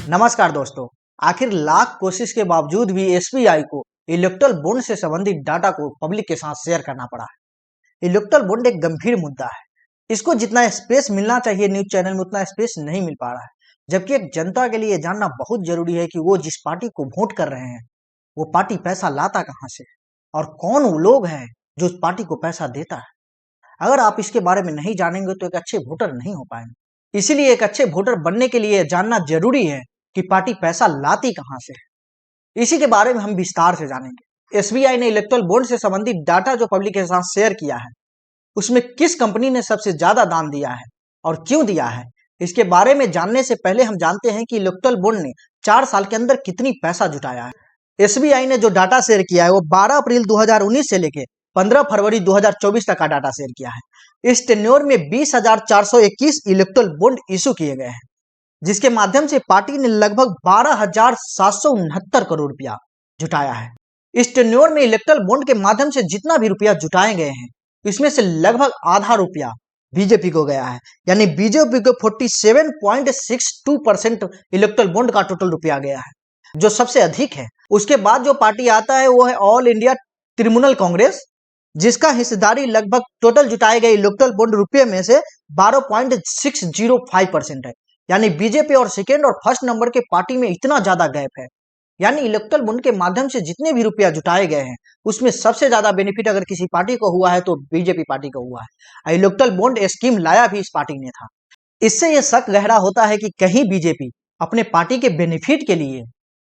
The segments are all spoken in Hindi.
नमस्कार दोस्तों। आखिर लाख कोशिश के बावजूद भी एसबीआई को इलेक्टोरल बॉन्ड से संबंधित डाटा को पब्लिक के साथ शेयर करना पड़ा है। इलेक्टोरल बॉन्ड एक गंभीर मुद्दा है। इसको जितना स्पेस मिलना चाहिए न्यूज चैनल में उतना स्पेस नहीं मिल पा रहा है। जबकि एक जनता के लिए जानना बहुत जरूरी है कि वो जिस पार्टी को वोट कर रहे हैं वो पार्टी पैसा लाता कहाँ से और कौन वो लोग हैं जो उस पार्टी को पैसा देता है। अगर आप इसके बारे में नहीं जानेंगे तो एक अच्छे वोटर नहीं हो पाएंगे। इसीलिए एक अच्छे वोटर बनने के लिए जानना जरूरी है कि पार्टी पैसा लाती कहां से है। इसी के बारे में हम विस्तार से जानेंगे। एसबीआई ने इलेक्टोरल बॉन्ड से संबंधित डाटा जो पब्लिक के साथ शेयर किया है उसमें किस कंपनी ने सबसे ज्यादा दान दिया है और क्यों दिया है, इसके बारे में जानने से पहले हम जानते हैं कि इलेक्टोरल बॉन्ड ने 4 साल के अंदर कितनी पैसा जुटाया है। एसबीआई ने जो डाटा शेयर किया है वो 12 अप्रैल 2019 से लेकर 15 फरवरी 2024 तक का डाटा शेयर किया है। इस टेन्योर में 20,421 इलेक्टोरल बॉन्ड इशू किए गए हैं, जिसके माध्यम से पार्टी ने लगभग 12,769 करोड़ रुपया जुटाया है। इस टेन्योर में इलेक्टोरल बॉन्ड के माध्यम से जितना भी रुपया जुटाए गए हैं इसमें से लगभग आधा रुपया बीजेपी को गया है, यानी बीजेपी को 47.62% इलेक्टोरल बॉन्ड का टोटल रुपया गया है, जो सबसे अधिक है। उसके बाद जो पार्टी आता है वो है ऑल इंडिया तृणमूल कांग्रेस, जिसका हिस्सेदारी लगभग टोटल जुटाए गए इलेक्टोरल बॉन्ड रुपये में से 12.605% है। यानी बीजेपी और सेकेंड और फर्स्ट नंबर के पार्टी में इतना ज्यादा गैप है। यानी इलेक्टोरल बॉन्ड के माध्यम से जितने भी रुपया जुटाए गए हैं उसमें सबसे ज्यादा बेनिफिट अगर किसी पार्टी को हुआ है तो बीजेपी पार्टी को हुआ है। इलेक्टोरल बॉन्ड स्कीम लाया भी इस पार्टी ने था। इससे यह शक गहरा होता है कि कहीं बीजेपी अपने पार्टी के बेनिफिट के लिए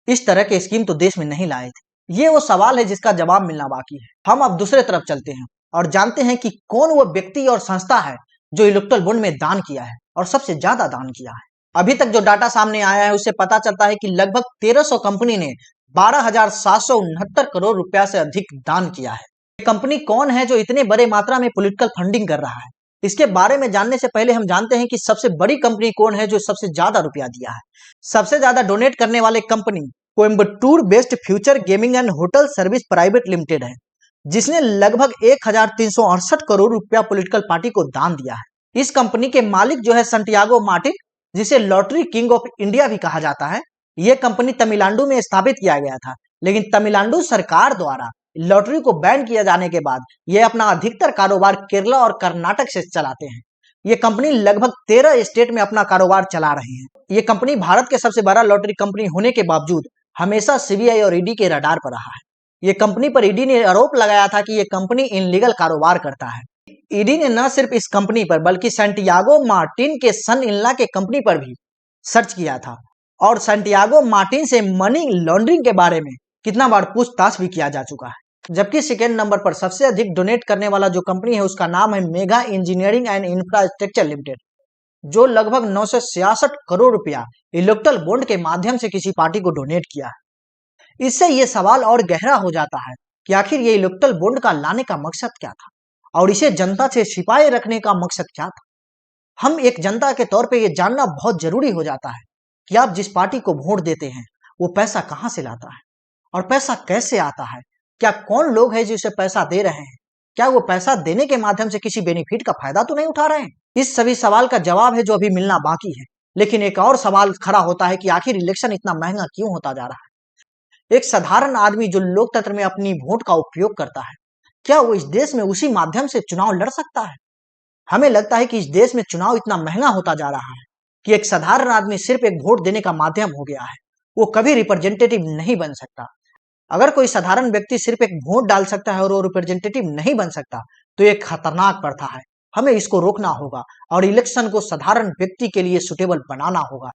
इस तरह के स्कीम तो देश में नहीं लाए थे। ये वो सवाल है जिसका जवाब मिलना बाकी है। हम अब दूसरे तरफ चलते हैं और जानते हैं कि कौन वो व्यक्ति और संस्था है जो इलेक्टोरल बॉन्ड में दान किया है और सबसे ज्यादा दान किया है। अभी तक जो डाटा सामने आया है उससे पता चलता है कि लगभग 1300 कंपनी ने 12,769 करोड़ रुपया से अधिक दान किया है। कंपनी कौन है जो इतने बड़े मात्रा में पॉलिटिकल फंडिंग कर रहा है, इसके बारे में जानने से पहले हम जानते हैं कि सबसे बड़ी कंपनी कौन है जो सबसे ज्यादा रुपया दिया है। सबसे ज्यादा डोनेट करने वाले company Coimbatore based future gaming and hotel service private limited है, जिसने लगभग 1,368 करोड़ रुपया पॉलिटिकल पार्टी को दान दिया है। इस कंपनी के मालिक जो है संटियागो मार्टिन, जिसे लॉटरी किंग ऑफ इंडिया भी कहा जाता है, यह कंपनी तमिलनाडु में स्थापित किया गया था, लेकिन तमिलनाडु सरकार द्वारा लॉटरी को बैन किया जाने के बाद यह अपना अधिकतर कारोबार केरला और कर्नाटक से चलाते हैं। यह कंपनी लगभग 13 स्टेट में अपना कारोबार चला रहे हैं। यह कंपनी भारत के सबसे बड़ा लॉटरी कंपनी होने के बावजूद हमेशा सीबीआई और ईडी के रडार पर रहा है। यह कंपनी पर ईडी ने आरोप लगाया था कि यह कंपनी इनलीगल कारोबार करता है। ईडी ने न सिर्फ इस कंपनी पर बल्कि सैंटियागो मार्टिन के सन इनला के कंपनी पर भी सर्च किया था और सैंटियागो मार्टिन से मनी लॉन्ड्रिंग के बारे में कितना बार पूछताछ भी किया जा चुका है। जबकि सेकेंड नंबर पर सबसे अधिक डोनेट करने वाला जो कंपनी है उसका नाम है mega engineering and infrastructure limited, जो लगभग 966 करोड़ रुपया इलेक्टोरल बॉन्ड के माध्यम से किसी पार्टी को डोनेट किया है। इससे यह सवाल और गहरा हो जाता है कि आखिर ये इलेक्टोरल बॉन्ड का लाने का मकसद क्या था और इसे जनता से छिपाए रखने का मकसद क्या था। हम एक जनता के तौर पे ये जानना बहुत जरूरी हो जाता है कि आप जिस पार्टी को वोट देते हैं वो पैसा कहां से लाता है और पैसा कैसे आता है। क्या कौन लोग हैं जो इसे पैसा दे रहे हैं, क्या वो पैसा देने के माध्यम से किसी बेनिफिट का फायदा तो नहीं उठा रहे हैं। इस सभी सवाल का जवाब है जो अभी मिलना बाकी है। लेकिन एक और सवाल खड़ा होता है कि आखिर इलेक्शन इतना महंगा क्यों होता जा रहा है। एक साधारण आदमी जो लोकतंत्र में अपनी वोट का उपयोग करता है, क्या वो इस देश में उसी माध्यम से चुनाव लड़ सकता है। हमें लगता है कि इस देश में चुनाव इतना महंगा होता जा रहा है कि एक साधारण आदमी सिर्फ एक वोट देने का माध्यम हो गया है, वो कभी रिप्रेजेंटेटिव नहीं बन सकता। अगर कोई साधारण व्यक्ति सिर्फ एक वोट डाल सकता है और वो रिप्रेजेंटेटिव नहीं बन सकता तो ये खतरनाक प्रथा है। हमें इसको रोकना होगा और इलेक्शन को साधारण व्यक्ति के लिए सुटेबल बनाना होगा।